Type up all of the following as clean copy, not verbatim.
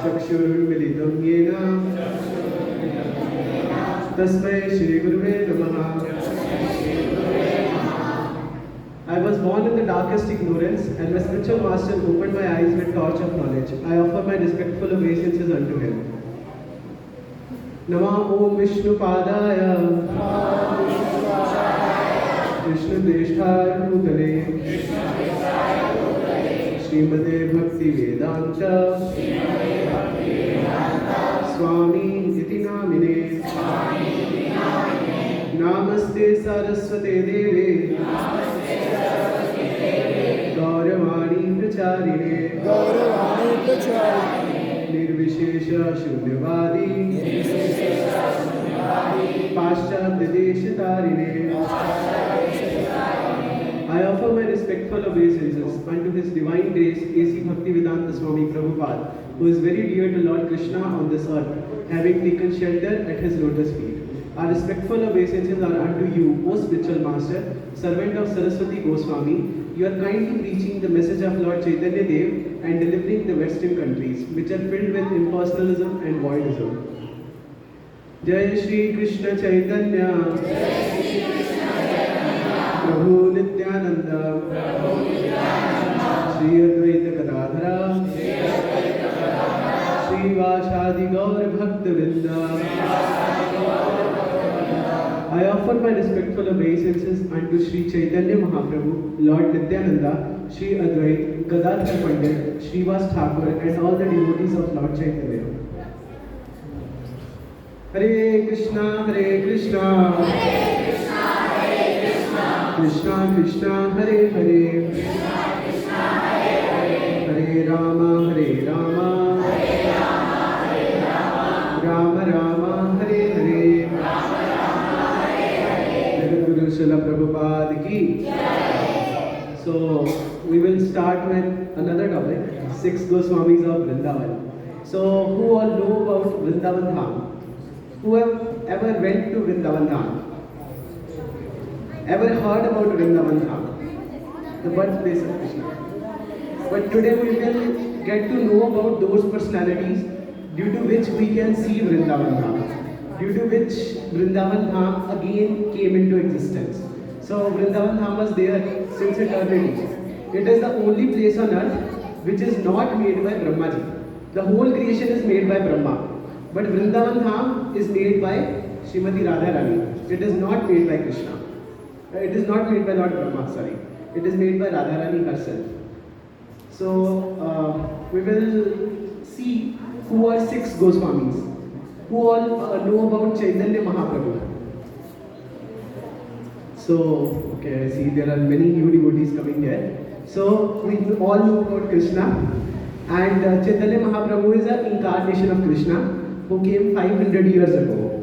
चक्षुरुन्मिलितं येन तस्मै श्रीगुरुवे नमः. I was born in the darkest ignorance, and my spiritual master opened my eyes with torch of knowledge. I offer my respectful obeisances unto him. Namah Om Vishnupadaya Vishnudeshthaya Bhutale Srimate Bhakti Vedanta Swami Iti Namine Namaste Saraswate Deve Gauravani Pracharine Nirvishesha Shunyavadi Paschatya Deshatarine. I offer my respectful obeisances unto His Divine Grace A.C. Bhaktivedanta Swami Prabhupada, who is very dear to Lord Krishna on this earth, having taken shelter at His lotus feet. Our respectful obeisances are unto you, O spiritual master, servant of Saraswati Goswami. You are kindly preaching the message of Lord Chaitanya Dev and delivering the Western countries, which are filled with impersonalism and voidism. Jai Shri Krishna Chaitanya Prabhu Nityananda Shri Advaita Gadadhara Shri Vashadi Gaur Bhakta Vrinda. I offer my respectful obeisances unto Shri Chaitanya Mahaprabhu, Lord Nityananda, Shri Advait, Gadadhar Pandit, Srivas Thakur, and all the devotees of Lord Chaitanya. Hare Krishna, Hare Krishna, Krishna Krishna, Hare Hare, Hare Rama, Hare Rama, Rama Rama, Hare Hare. Guru Srila Prabhupada ki. So we will start with another topic, 6 Goswamis of Vrindavan. So who all know about Vrindavan Dham? Who have ever went to Vrindavan Dham? Ever heard about Vrindavan Dham? The birthplace of Krishna. But today we will get to know about those personalities due to which we can see Vrindavan Dham, due to which Vrindavan Dham again came into existence. So Vrindavan Dham was there since eternity. It is the only place on earth which is not made by Brahmaji. The whole creation is made by Brahma. But Vrindavan Dham is made by Srimati Radharani. It is not made by Krishna. It is not made by Lord Brahma, sorry. It is made by Radharani herself. So we will see who are 6 Goswamis. Who all know about Chaitanya Mahaprabhu? So, okay, I see there are many new devotees coming here. So, we all know about Krishna. And Chaitanya Mahaprabhu is an incarnation of Krishna who came 500 years ago.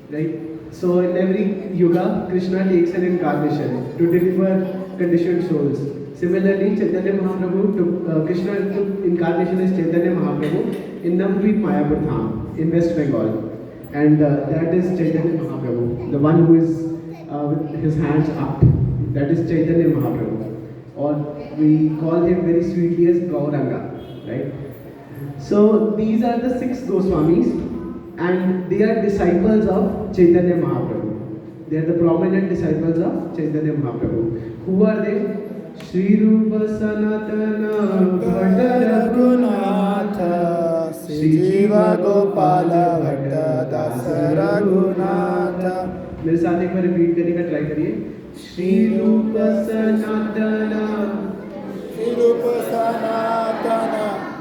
Right? So, in every yuga, Krishna takes an incarnation to deliver conditioned souls. Similarly, Chaitanya Mahaprabhu took, Krishna took incarnation as Chaitanya Mahaprabhu in Navadvip Mayapur Dham in West Bengal. And that is Chaitanya Mahaprabhu, the one who is with his hands up. That is Chaitanya Mahaprabhu. Or we call him very sweetly as Gauranga. Right? So these are the 6 Goswamis and they are disciples of Chaitanya Mahaprabhu. They are the prominent disciples of Chaitanya Mahaprabhu. Who are they? Shri Rupa Sanatana Bhatta Raghunatha Shri Jiva Gopala Bhatta Dasa Raghunatha. मेरे साथ एक बार repeat करने का try करिए. श्री रूप सनातन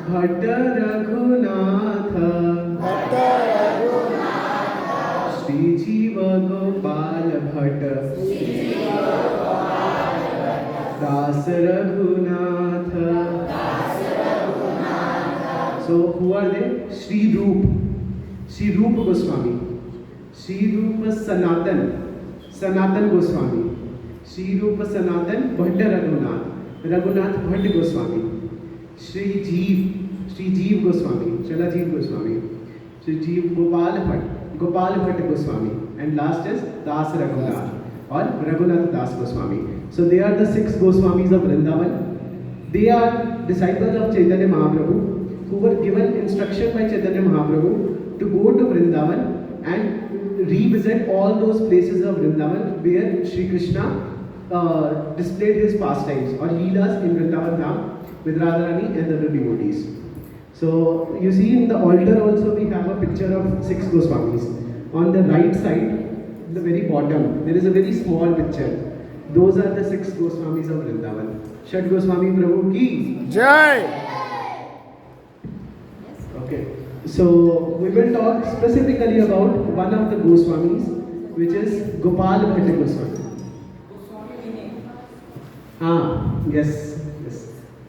भट्ट रघुनाथ श्री जीव गोपाल भट्ट दास Raghunath. So who are they? Shri Rup Goswami, Shri Rup Sanatan Goswami, Shri Rup Sanatan Bhatta Raghunath Bhatt Goswami, Shri Jeev Goswami, Chala Jeev Goswami, Shri Jeev Gopal Bhatt Goswami, and last is Das Raghunath or Raghunath Das Goswami. So they are the 6 Goswamis of Vrindavan. They are disciples of Chaitanya Mahaprabhu. who were given instruction by Chaitanya Mahaprabhu to go to Vrindavan and revisit all those places of Vrindavan where Shri Krishna displayed his pastimes or leelas in Vrindavan Dham with Radharani and other devotees. So you see in the altar also we have a picture of 6 Goswamis. On the right side, the very bottom, there is a very small picture. Those are the 6 Goswamis of Vrindavan. Shat Goswami Prabhu ki Jai! Okay, so we will talk specifically about one of the Goswamis, which is Gopal Bhatta Goswami. Yes.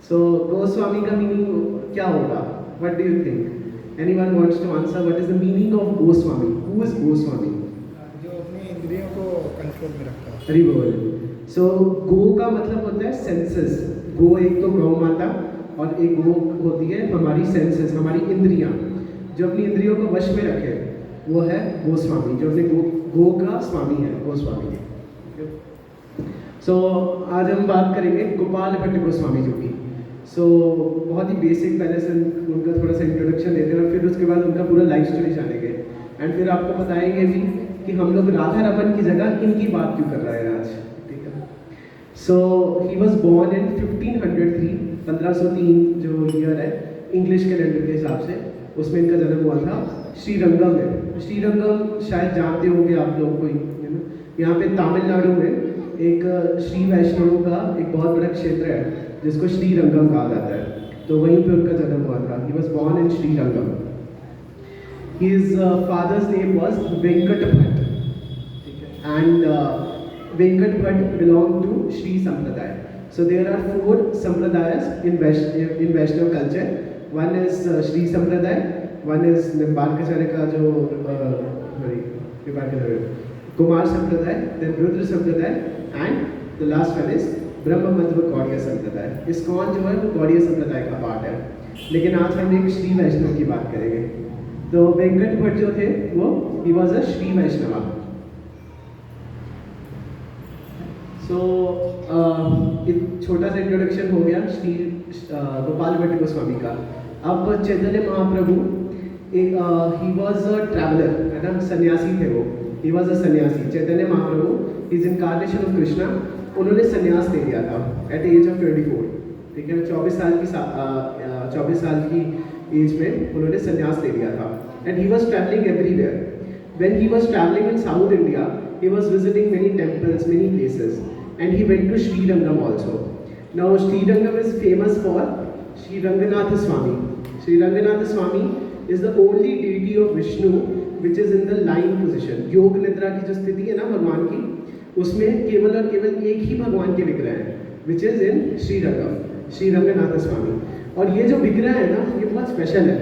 So Goswami का meaning क्या होगा? What do you think? Anyone wants to answer? What is the meaning of Goswami? Who is Goswami? जो अपनी इंद्रियों को control में रखता है। हरि बोल। So गो का मतलब होता है सेंसेस। गो एक तो गौ माता और एक गो होती है हमारी सेंसेस, हमारी इंद्रियां। जो अपनी इंद्रियों को वश में रखे वो है गोस्वामी, जो अपने गो का स्वामी है, गोस्वामी। सो आज हम बात करेंगे गोपाल भट्ट गोस्वामी जी की। सो बहुत ही बेसिक पहले से उनका थोड़ा सा इंट्रोडक्शन देते हैं और फिर उसके बाद उनका पूरा लाइफ स्टोरी जानेंगे एंड फिर आपको बताएंगे भी कि हम लोग राधा रमन की जगह इनकी बात क्यों कर रहे हैं आज, ठीक है। सो ही वॉज बॉर्न इन 1503, 1503 जो ईयर है इंग्लिश कैलेंडर के हिसाब से, उसमें इनका जन्म हुआ था श्रीरंगम में। श्रीरंगम शायद जानते होंगे आप लोग कोई, है ना। यहाँ पे तमिलनाडु में एक श्री वैष्णवों का एक बहुत बड़ा क्षेत्र है जिसको श्रीरंगम कहा जाता है, तो वहीं पे उनका जन्म हुआ था। He was born in Srirangam. His father's name was Venkat Bhatt, and Venkat Bhatt belonged to Shri Sampradaya. So there are 4 Sampradayas in Vaishnava culture. One is Shri Sampradaya, one is Nimbakacharya ka jo Kumar Sampradaya, then Rudra Sampradaya, and the last one is ब्रह्म मंत्र गौड़िया संप्रदाय। ISKCON जो है वो गौड़िया संप्रदाय का part है, लेकिन आज हम एक श्री वैष्णव की बात करेंगे। तो वेंकट भट्ट जो थे वो he was a Shri Vaishnava. सो एक छोटा सा इंट्रोडक्शन हो गया श्री गोपाल भट्ट गोस्वामी का। अब Chaitanya Mahaprabhu he was a traveller, है ना, सन्यासी थे वो। ही वॉज अ सन्यासी। Chaitanya Mahaprabhu is incarnation of Krishna. उन्होंने सन्यास ले लिया था एट एज ऑफ 24, ठीक है। 24 साल की एज में उन्होंने सन्यास ले लिया था and he was travelling everywhere. When he was travelling in South India he was visiting many temples, many places, and he went to Srirangam also. Now Srirangam is famous for Shri Ranganath Swami. Shri Ranganath Swami is the only deity of Vishnu which is in the line position. योग निद्रा की जो स्थिति है ना भगवान की, उसमें केवल और केवल एक ही भगवान के विग्रह हैं, which is in Srirangam, Shri Ranganath Swami. और ये जो विग्रह है ना ये बहुत स्पेशल है,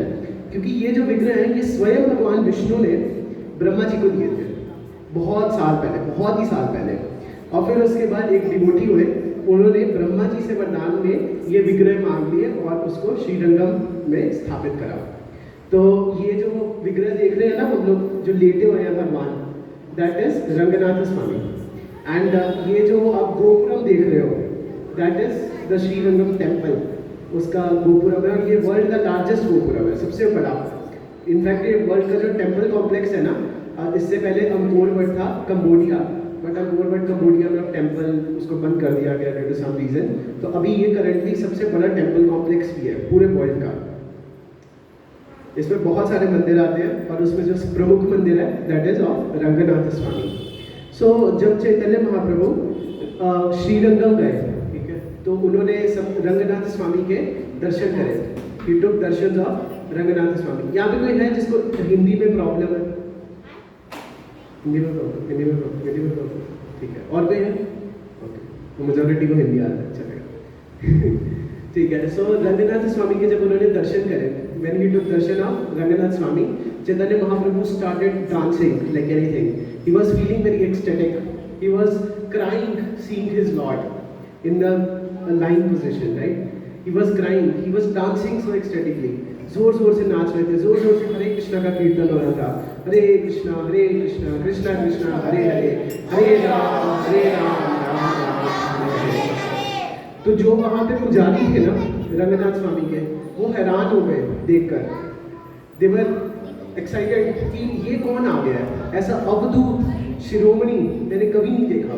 क्योंकि ये जो विग्रह है ये स्वयं भगवान विष्णु ने ब्रह्मा जी को दिए थे बहुत साल पहले, बहुत ही साल पहले। और फिर उसके बाद एक डिवोटी हुए, उन्होंने ब्रह्मा जी से वरदान में ये विग्रह मांग लिए और उसको श्रीरंगम में स्थापित करा। तो ये जो विग्रह देख रहे हैं ना हम लोग जो लेटे हुए हैं भगवान, that is Ranganath Swami. And ये जो आप गोपुरम देख रहे हो that is the Srirangam temple, उसका गोपुरम है। और ये वर्ल्ड का लार्जेस्ट गोपुरम है, सबसे बड़ा। इनफैक्ट ये वर्ल्ड का जो टेम्पल कॉम्प्लेक्स है ना, इससे पहले अंकोर वट था Cambodia, but Angkor what Cambodia में अब टेम्पल उसको बंद कर दिया गया ड्यू टू सम रीजन। तो अभी ये करंटली सबसे बड़ा टेम्पल कॉम्प्लेक्स भी है पूरे वर्ल्ड का। इसमें बहुत सारे मंदिर आते हैं और उसमें जो प्रमुख मंदिर है दैट इज ऑफ रंगनाथ स्वामी। सो जब चैतन्य महाप्रभु श्रीरंगम गए, ठीक है, तो उन्होंने सब रंगनाथ स्वामी के दर्शन करे। ही टुक दर्शन ऑफ रंगनाथ स्वामी। यहाँ पे कोई है जिसको हिंदी में प्रॉब्लम है? हिंदी में प्रॉब्लम, ठीक है। और कोई है? ओके, तो मेजॉरिटी को हिंदी आता है, चलेगा। ठीक है। सो रंगनाथ स्वामी के जब उन्होंने दर्शन करे, when he took darshan of Ranganath Swami, Chaitanya Mahaprabhu started dancing like anything. He was feeling very ecstatic. He was crying seeing his Lord in the lying position, right? He was crying. He was dancing so ecstatically. जोर जोर से नाच रहे थे, जोर जोर से हरे कृष्णा का कीर्तन हो रहा था। हरे कृष्णा कृष्णा कृष्णा हरे हरे, हरे राम राम राम हरे हरे। तो जो वहाँ पे पुजारी थे ना रंगनाथ स्वामी के, वो हैरान हो गए देखकर, दे वर एक्साइटेड कि ये कौन आ गया है, ऐसा अवधूत शिरोमणि मैंने कभी नहीं देखा,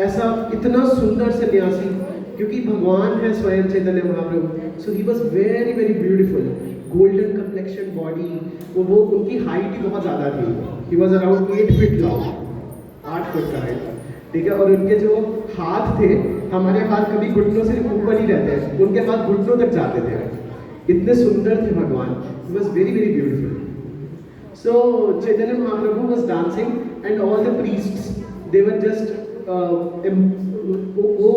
ऐसा इतना सुंदर सन्यासी, क्योंकि भगवान है स्वयं Chaitanya Mahaprabhu. So he was very very beautiful, golden complexion body, वो उनकी हाइट ही बहुत ज़्यादा थी, he was around 8 feet long, 8 foot का हाइट, ठीक है। और उनके जो हाथ थे, हमारे हाथ कभी घुटनों से ऊपर ही रहते हैं, उनके हाथ घुटनों तक जाते थे, इतने सुंदर थे भगवान, ही was very very beautiful. So Chaitanya Mahaprabhu was dancing and all the priests, they were just वो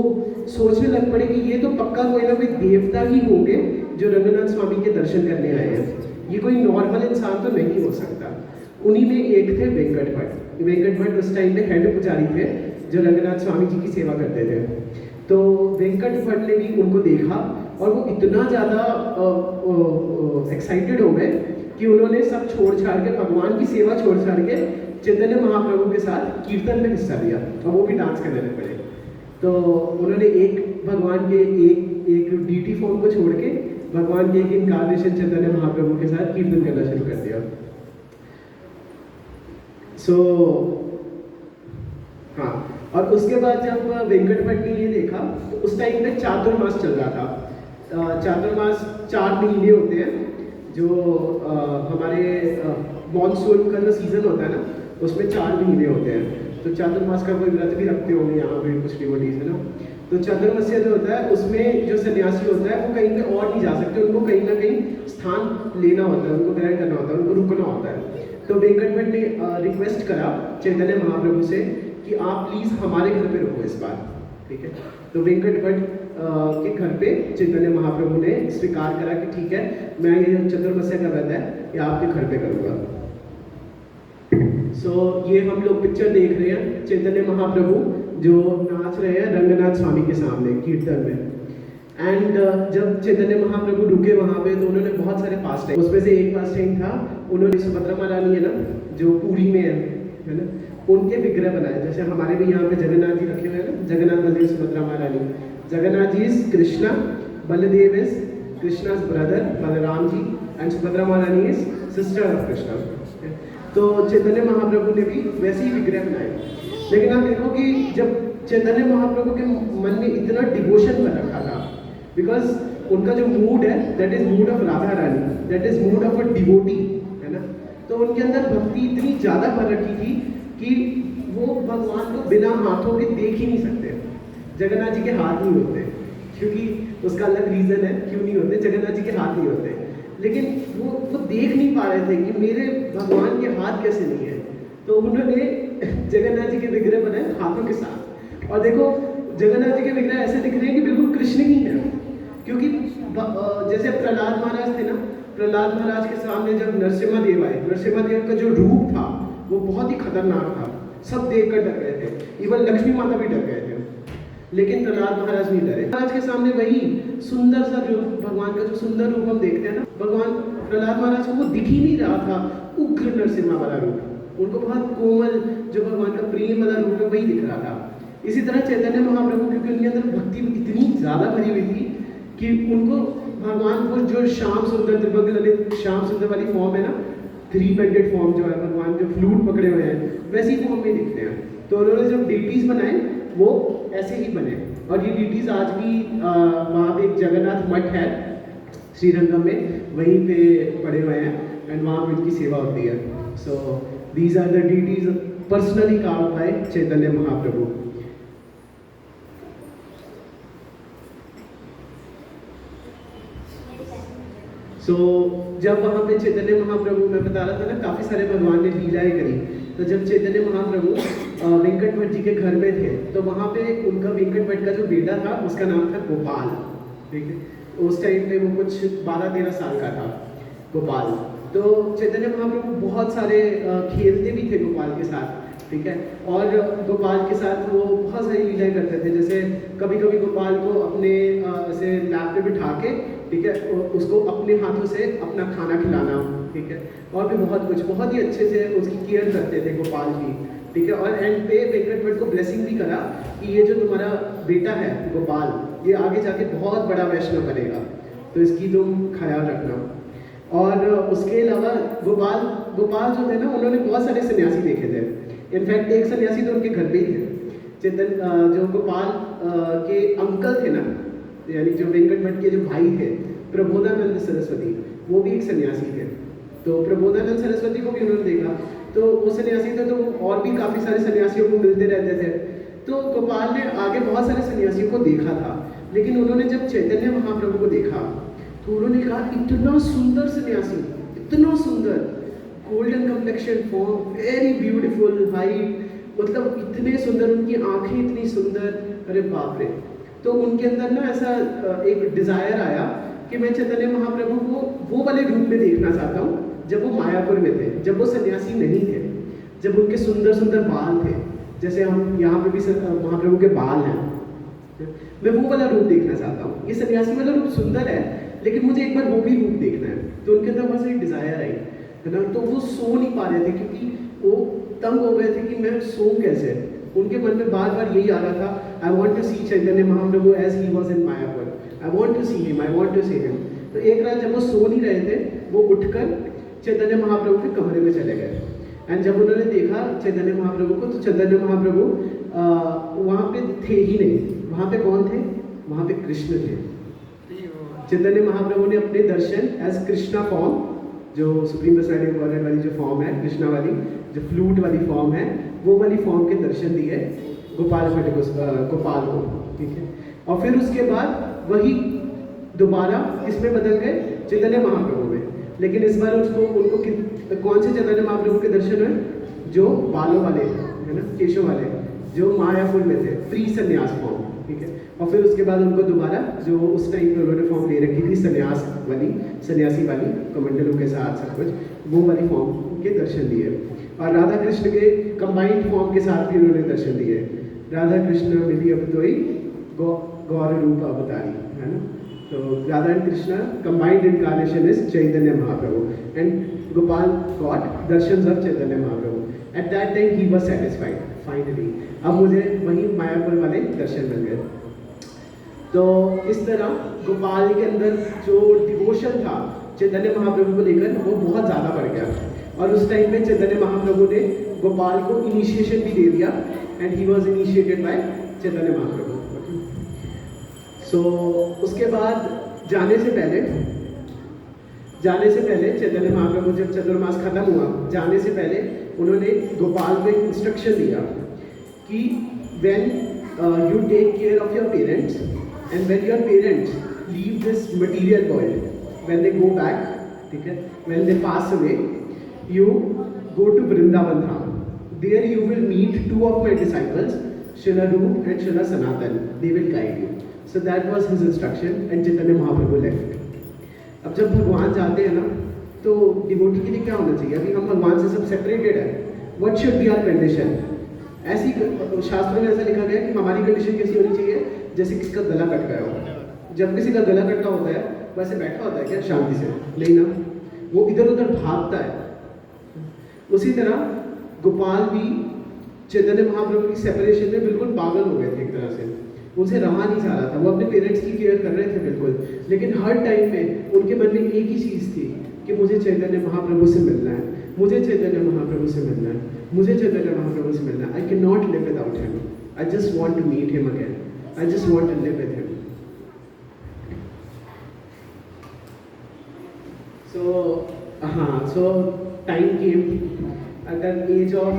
सोचने लग पड़े कि ये तो पक्का कोई ना कोई देवता ही होंगे जो रंगनाथ स्वामी के दर्शन करने आए हैं, ये कोई नॉर्मल इंसान तो नहीं हो सकता। उन्हीं में एक थे वेंकट भट्ट। वेंकट भट्ट उस टाइम में हेड पुजारी थे जो रंगनाथ स्वामी जी की सेवा करते थे। तो वेंकट भट्ट ने भी उनको देखा और वो इतना ज़्यादा एक्साइटेड हो गए कि उन्होंने सब छोड़ छाड़ के, भगवान की सेवा छोड़ छाड़ के चैतन्य महाप्रभु के साथ कीर्तन में हिस्सा लिया और वो भी डांस करने लग पड़े। तो उन्होंने भगवान के एक डीटी फॉर्म को छोड़ के भगवान के एक इनकार्नेशन चैतन्य महाप्रभु के साथ कीर्तन करना शुरू कर दिया। सो हाँ, और उसके बाद जब वेंकट भट्ट ने ये देखा तो उस टाइम पे चातुर्मास चल रहा था। चातुर्मास 4 महीने होते हैं, जो हमारे मॉनसून का जो सीजन होता है ना, उसमें 4 महीने होते हैं। तो चातुर्मास का कोई व्रत भी रखते होंगे यहाँ पे कुछ डिवोटीज है ना। तो चातुर्मास्य जो होता है उसमें जो सन्यासी होता है वो कहीं पे और नहीं जा सकते, उनको कहीं ना कहीं स्थान लेना होता है, उनको ग्रहण करना होता है, उनको रुकना होता है। तो वेंकट भट्ट ने रिक्वेस्ट करा चैतन्य महाप्रभु से कि आप प्लीज़ हमारे घर पे रुको इस बार, ठीक है। तो वेंकट भट्ट के घर पे चैतन्य महाप्रभु ने स्वीकार करा कि ठीक है, मैं ये चतुर्मास्य का व्रत है ये आपके घर पे करूँगा। सो ये हम लोग पिक्चर देख रहे हैं, चैतन्य महाप्रभु जो नाच रहे हैं रंगनाथ स्वामी के सामने कीर्तन में। एंड जब चैतन्य महाप्रभु रुके वहाँ पे तो उन्होंने बहुत सारे पास टाइम, उसमें से एक पास टाइम था, उन्होंने सुभद्रा महारानी है ना जो पुरी में है ना, उनके विग्रह बनाए। जैसे हमारे भी यहाँ पे जगन्नाथ जी रखे हुए हैं ना, Jagannath Baldev Subhadra Maharani. Jagannath ji is Krishna, Baldev is Krishna's brother Balram ji, and Subhadra Maharani is sister of Krishna. तो चैतन्य महाप्रभु ने भी वैसे ही विग्रह बनाए। लेकिन आप देखो कि जब चैतन्य महाप्रभु के मन में इतना डिवोशन कर रखा था, बिकॉज उनका जो मूड है that is mood off Radha Rani, that is mood of a devotee, है ना। तो उनके अंदर भक्ति इतनी ज़्यादा भर रखी थी कि वो भगवान को बिना हाथों के देख ही नहीं सकते। जगन्नाथ जी के हाथ नहीं होते, क्योंकि उसका अलग रीज़न है क्यों नहीं होते, जगन्नाथ जी के हाथ नहीं होते। लेकिन वो देख नहीं पा रहे थे कि मेरे भगवान के हाथ कैसे नहीं है। तो उन्होंने जगन्नाथ जी के विग्रह बनाए हाथों के साथ। और देखो जगन्नाथ जी के विग्रह ऐसे दिख रहे हैं कि बिल्कुल कृष्ण ही है, क्योंकि जैसे प्रहलाद महाराज थे ना, प्रहलाद महाराज के सामने जब नरसिम्हा देव आए, नरसिम्हा देव का जो रूप था वो बहुत ही खतरनाक था, सब देखकर डर गए थे, इवन लक्ष्मी माता भी डर गए थे। लेकिन प्रहलाद महाराज नहीं डरे। महाराज के सामने वही सुंदर सा रूप, भगवान का जो सुंदर रूप हम देखते हैं ना, भगवान प्रहलाद महाराज को वो दिख ही नहीं रहा था उग्र नरसिम्हा वाला रूप, उनको बहुत कोमल जो भगवान का प्रेम वाला रूप है वही दिख रहा था। इसी तरह चैतन्य महाप्रभु, क्योंकि उनके अंदर भक्ति इतनी ज़्यादा भरी हुई थी कि उनको भगवान को जो श्याम सुंदर त्रिभंग ललित श्याम सुंदर वाली फॉर्म है ना, 3 बैंडेड फॉर्म जो है, भगवान जो फ्लूट पकड़े हुए हैं वैसी फॉर्म में दिखते हैं। तो उन्होंने जब डीटीज बनाए वो ऐसे ही बने, और ये डीटीज आज भी वहाँ पे एक जगन्नाथ मठ है श्रीरंगम में, वहीं पे पड़े हुए हैं एंड वहाँ पे इनकी सेवा होती है। So these are the deities personally carved by Chaitanya Mahaprabhu. So जब वहाँ पे चैतन्य महाप्रभु, मैं बता रहा था ना काफ़ी सारे भगवान ने लीलाएं करी, तो जब चैतन्य महाप्रभु वेंकट भट्ट जी के घर में थे तो वहाँ पे उनका वेंकट भट्ट का जो बेटा था उसका नाम था गोपाल, ठीक है। उस टाइम पे वो कुछ 12-13 साल का था गोपाल। तो चैतन्य महाप्रभु बहुत सारे खेलते भी थे गोपाल के साथ, ठीक है। और गोपाल के साथ वो बहुत सारी लीलाएं करते थे, जैसे कभी कभी गोपाल को अपने ऐसे लैप पे बिठा के, ठीक है, उसको अपने हाथों से अपना खाना खिलाना, ठीक है, और भी बहुत कुछ, बहुत ही अच्छे से उसकी केयर करते थे गोपाल की, ठीक है। और एंड पे वेंकट भट्ट को ब्लेसिंग भी करा कि ये जो तुम्हारा बेटा है गोपाल, ये आगे जाके बहुत बड़ा वैष्णव बनेगा। तो इसकी तुम ख्याल रखना। और उसके अलावा गोपाल गोपाल जो थे ना, उन्होंने बहुत सारे सन्यासी देखे थे। इनफैक्ट एक सन्यासी तो उनके घर पे ही थे। जो गोपाल के अंकल थे ना, यानी जो वेंकट भट्ट के जो भाई थे, प्रबोधानंद सरस्वती, वो भी एक सन्यासी थे। तो प्रबोधानंद सरस्वती को भी उन्होंने देखा। तो वो सन्यासी थे, तो और भी काफ़ी सारे सन्यासियों को मिलते रहते थे। तो गोपाल ने आगे बहुत सारे सन्यासियों को देखा था, लेकिन उन्होंने जब चैतन्य महाप्रभु को देखा तो उन्होंने कहा, इतना सुंदर सन्यासी, इतना सुंदर, golden complexion form, very beautiful height, मतलब इतने सुंदर, उनकी आंखें इतनी सुंदर, अरे बाप रे। तो उनके अंदर ना ऐसा एक डिज़ायर आया कि मैं चैतन्य महाप्रभु को वो वाले रूप में देखना चाहता हूँ जब वो मायापुर में थे, जब वो सन्यासी नहीं थे, जब उनके सुंदर सुंदर बाल थे, जैसे हम यहाँ पे भी महाप्रभु के बाल हैं। मैं वो वाला रूप देखना चाहता हूँ। ये सन्यासी वाला रूप सुंदर है, लेकिन मुझे एक बार वो भी रूप देखना है। तो उनके अंदर बहुत सारी डिज़ायर आई, है ना। तो वो सो नहीं पा रहे थे, क्योंकि वो तंग हो गए थे कि मैं सो कैसे। उनके मन में बार बार यही आ रहा था, I want to see Chaitanya Mahaprabhu as he was in Mayapur, I want to see him, I want to see him. तो एक रात जब वो सो नहीं रहे थे, वो उठकर चैतन्य महाप्रभु के कमरे में चले गए। एंड जब उन्होंने देखा चैतन्य महाप्रभु को, तो चैतन्य महाप्रभु वहाँ पे थे ही नहीं। वहाँ पे कौन थे? वहाँ पे कृष्ण थे। चैतन्य महाप्रभु ने अपने दर्शन एज कृष्णा फॉर्म, जो सुप्रीम प्रेसिडेंट गवर्नर वाली जो फॉर्म है, कृष्णा वाली जो फ्लूट वाली फॉर्म है, वो वाली फॉर्म के दर्शन दिए गोपाल भट्ट को, ठीक है। और फिर उसके बाद वही दोबारा किसमें बदल गए? चैतन्य महाप्रभु में। लेकिन इस बार उनको कौन से चैतन्य महाप्रभु के दर्शन हुए? जो बालों वाले, है ना, केशव वाले, जो मायापुर में थे, प्री संन्यास फॉर्म, ठीक है। और फिर उसके बाद उनको दोबारा जो उस टाइम पे उन्होंने फॉर्म ले रखी थी संन्यास वाली, सन्यासी वाली, कमंडलों के साथ सब कुछ, वो वाली फॉर्म के दर्शन दिए। और राधा कृष्ण के कंबाइंड फॉर्म के साथ भी उन्होंने दर्शन दिए। राधा कृष्ण मिली अब तो ही गौर रूप अवतारी, है ना। तो Radha and Krishna combined incarnation is Chaitanya Mahaprabhu, and Gopal got Darshan of Chaitanya Mahaprabhu. At that time he was satisfied finally. अब मुझे वही मायापुर वाले दर्शन मिल गए। तो इस तरह गोपाल के अंदर जो डिवोशन था चैतन्य महाप्रभु को लेकर, वो बहुत ज़्यादा बढ़ गया। और उस टाइम पे चैतन्य महाप्रभु ने गोपाल को इनिशिएशन भी दे दिया, and he was initiated by Chaitanya Mahaprabhu. So उसके बाद जाने से पहले चैतन्य महाप्रभु जब चतुर्मास खत्म हुआ, जाने से पहले उन्होंने गोपाल को एक इंस्ट्रक्शन दिया कि when you take care of your parents, and when your parents leave this material world, when they go back, ठीक है, when they pass away, you go to Vrindavan Dham. There you will meet two of my disciples, Srila Rup and Srila Sanatan. They will guide you. So that was his instruction, and Chaitanya Mahaprabhu left. अब जब भगवान जाते हैं ना, तो devotee के लिए क्या होना चाहिए? अभी हम भगवान से सब सेपरेटेड है। What should be our condition? ऐसी शास्त्रों में ऐसा लिखा गया कि हमारी कंडीशन कैसी होनी चाहिए? जैसे किसी का गला कट गया हो। जब किसी का गला कटका होता है, वैसे बैठा होता है क्या शांति से? नहीं ना, वो इधर उधर भागता है। उसी तरह गोपाल भी चैतन्य महाप्रभु की सेपरेशन में बिल्कुल पागल हो गए थे एक तरह से। उनसे रहा नहीं जा रहा था। वो अपने पेरेंट्स की केयर कर रहे थे बिल्कुल, लेकिन हर टाइम में उनके मन में एक ही चीज़ थी कि मुझे चैतन्य महाप्रभु से मिलना है, मुझे चैतन्य महाप्रभु से मिलना है, मुझे चैतन्य महाप्रभु से मिलना है। I can not live without him, I just want to meet him again, I just want to live with him. So time came at the age of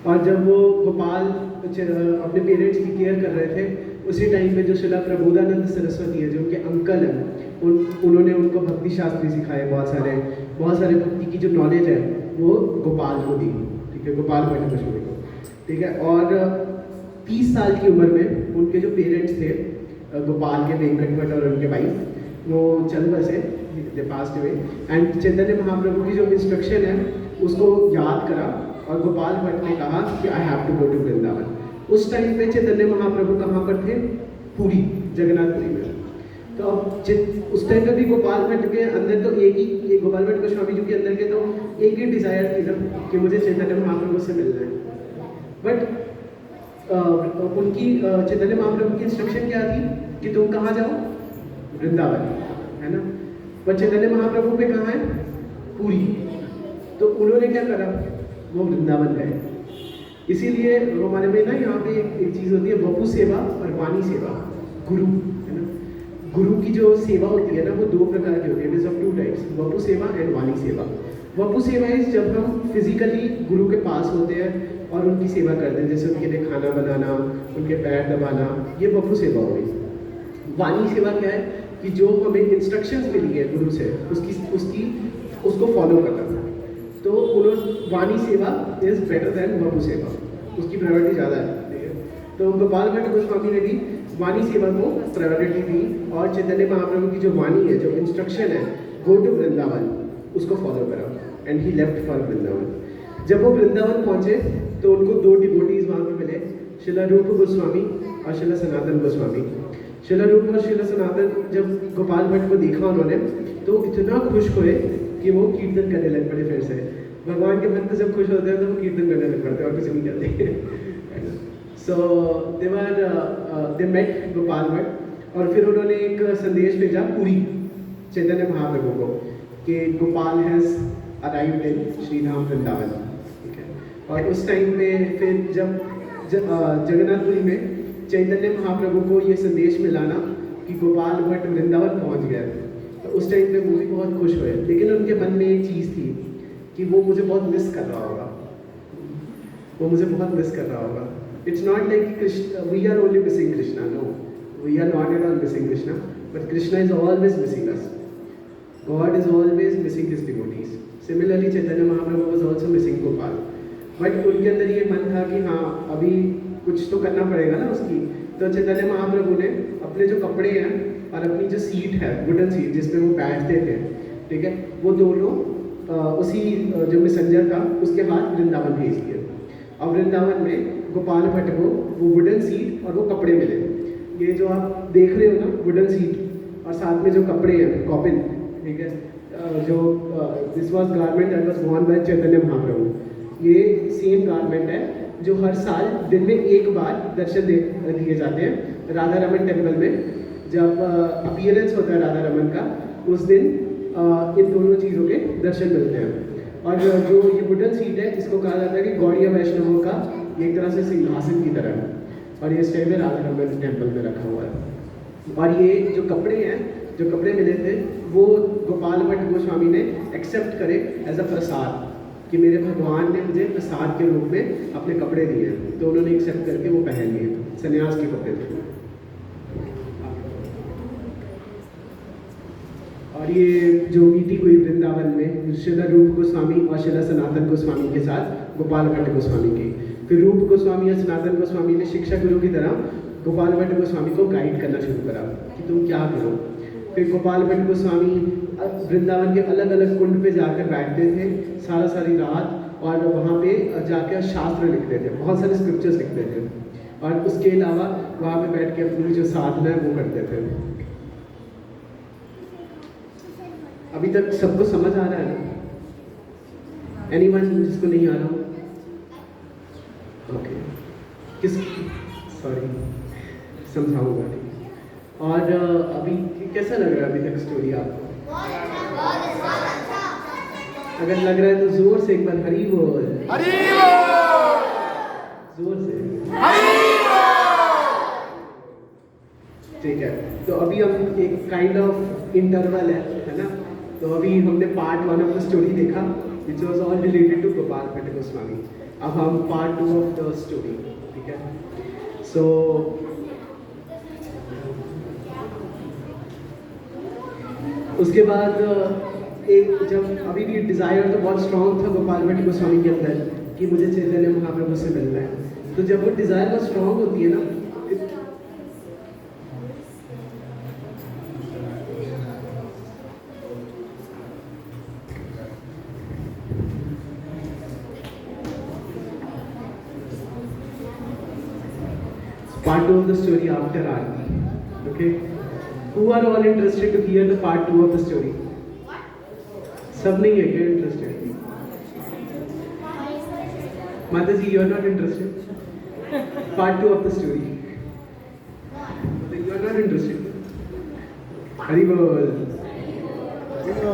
और जब वो गोपाल अपने पेरेंट्स की केयर कर रहे थे, उसी टाइम पे जो श्रीला प्रबोधानंद सरस्वती है, जो उनके अंकल हैं, उन्होंने उनको भक्ति शास्त्री सिखाए। बहुत सारे भक्ति की जो नॉलेज है वो गोपाल को दी, ठीक है, गोपाल भट्ट को, ठीक है। और 30 साल की उम्र में उनके जो पेरेंट्स थे गोपाल के, वेंकट भट्ट और उनके वाइफ, वो चल बसे, दे passed away. And Chaitanya Mahaprabhu की जो इंस्ट्रक्शन है उसको याद करा, और गोपाल भट्ट ने कहा कि I have to go to Vrindavan. उस टाइम पे चैतन्य महाप्रभु कहाँ पर थे? पुरी, जगन्नाथपुरी में। तो अब उस टाइम पे भी गोपाल भट्ट के अंदर तो एक गोपाल भट्ट गोस्वामी जी के अंदर के तो एक ही डिज़ायर थी ना कि मुझे चैतन्य महाप्रभु से मिलना है। बट उनकी चैतन्य महाप्रभु की इंस्ट्रक्शन क्या थी कि तुम कहाँ जाओ, वृंदावन, है ना। पर चैतन्य महाप्रभु पे कहाँ है, पूरी। तो उन्होंने क्या करा, वो वृंदावन गए। इसीलिए हमारे में ना यहाँ पे एक चीज़ होती है, वपु सेवा और वाणी सेवा, गुरु, है ना। गुरु की जो सेवा होती है ना वो दो प्रकार की होती है, it is of two types, वपु सेवा एंड वाणी सेवा। वपु सेवा इज जब हम फिजिकली गुरु के पास होते हैं और उनकी सेवा करते हैं, जैसे उनके लिए खाना बनाना, उनके पैर दबाना, ये वपु सेवा हो गई। वाणी सेवा क्या है कि जो हमें इंस्ट्रक्शंस मिली है गुरु से उसको फॉलो करना। तो उन्होंने वाणी सेवा इज बेटर देन वपु सेवा, उसकी प्रायोरिटी ज़्यादा है, ठीक है। तो गोपाल भट्ट गोस्वामी ने भी वाणी सेवा को प्रायोरिटी दी और चैतन्य महाप्रभु की जो वाणी है, जो इंस्ट्रक्शन है, गो टू वृंदावन, उसको फॉलो करा and he left for Vrindavan. जब वो वृंदावन पहुंचे तो उनको दो डिवोटीज वहाँ पे मिले, श्रील रूप गोस्वामी और श्रील सनातन गोस्वामी। श्रील रूप और श्रील सनातन जब गोपाल भट्ट को देखा उन्होंने तो इतना खुश हुए कि वो कीर्तन करने लग पड़े। फिर से भगवान के भक्त जब खुश होते हैं तो वो कीर्तन करने लग पड़ते हैं और कुछ नहीं करते। सो दे मेट गोपाल भट्ट और फिर उन्होंने एक संदेश भेजा पूरी चैतन्य महाप्रभु को कि Gopal has arrived in Shri Dham Vrindavan, ठीक है। और उस टाइम पे फिर जब जगन्नाथपुरी में चैतन्य महाप्रभु को ये संदेश मिलाना कि गोपाल भट्ट वृंदावन पहुंच गया, तो उस टाइम पे वो भी बहुत खुश हुए। लेकिन उनके मन में एक चीज़ थी कि वो मुझे बहुत मिस कर रहा होगा, वो मुझे बहुत मिस कर रहा होगा। It's not like Krishna, we are only missing Krishna, no, we are not at all missing Krishna, but Krishna is always missing us, God is always missing his devotees. Similarly Chaitanya Mahaprabhu was also missing Gopal, but उनके अंदर ये मन था कि हाँ अभी कुछ तो करना पड़ेगा ना उसकी। तो चैतन्य महाप्रभु ने अपने जो कपड़े हैं और अपनी जो सीट है, वुडन सीट जिसपे वो बैठते थे, ठीक है, वो दोनों उसी जो मैसेंजर था उसके हाथ वृंदावन भेज दिए। अब वृंदावन में गोपाल भट्ट को वो वुडन सीट और वो कपड़े मिले। ये जो आप देख रहे हो ना वुडन सीट और साथ में जो कपड़े हैं कॉपिन, ठीक है, जो this was garment that was worn by Chaitanya Mahaprabhu. ये सेम गारमेंट है जो हर साल दिन में एक बार दर्शन दिए जाते हैं राधा रमन टेम्पल में। जब अपीयरेंस होता है राधा रमन का उस दिन इन दोनों चीज़ों के दर्शन मिलते हैं। और जो ये वुडन सीट है इसको कहा जाता है कि गौड़िया वैष्णवों का एक तरह से सिंहासन की तरह है, और ये स्टे में राधा रमन टेम्पल में रखा हुआ है। और ये जो कपड़े हैं, जो कपड़े मिले थे वो गोपाल भट्ट गोस्वामी ने एक्सेप्ट करे एज अ प्रसाद कि मेरे भगवान ने मुझे प्रसाद के रूप में अपने कपड़े दिए, तो उन्होंने एक्सेप्ट करके वो पहन लिए, सन्यास के कपड़े थे। और ये जो मीटिंग हुई वृंदावन में श्रील रूप गोस्वामी और श्रील सनातन गोस्वामी के साथ गोपाल भट्ट गोस्वामी की, फिर रूप गोस्वामी और सनातन गोस्वामी ने शिक्षा गुरु की तरह गोपाल भट्ट गोस्वामी को गाइड करना शुरू करा कि तुम क्या करो। फिर गोपाल भट्ट गोस्वामी वृंदावन के अलग अलग कुंड पे जाकर बैठते थे सारी रात, और वहाँ पे जाकर शास्त्र लिखते थे, बहुत सारे स्क्रिप्चर्स लिखते थे, और उसके अलावा वहाँ पे बैठ के अपनी जो साधना है वो करते थे। अभी तक सबको समझ आ रहा है ना? एनीवन जिसको नहीं आ रहा हो? ओके, किस सॉरी समझाऊंगा। और अभी कैसा लग रहा है अभी तक स्टोरी आपको? अगर लग रहा है तो जोर से एक बार हरी बोल, जोर से ठीक है। तो अभी हम एक काइंड ऑफ इंटरवल है ना। तो अभी हमने पार्ट 1 ऑफ द स्टोरी देखा which was all related to Gopal Bhatt Goswami. अब हम पार्ट 2 ऑफ द स्टोरी, ठीक है। सो उसके बाद एक जब अभी भी डिज़ायर तो बहुत स्ट्रॉन्ग था गोपाल भट्ट गोस्वामी के अंदर कि मुझे चैतन्य महाप्रभु से मिलना है। तो जब वो डिज़ायर बहुत स्ट्रॉन्ग होती है ना, part 2 of the story after Aarti, okay? Who are all interested to hear the part 2 of the story? सब नहीं है क्या interested? Mataji, you are not interested? Part 2 of the story. You are not interested? Hari bol. तो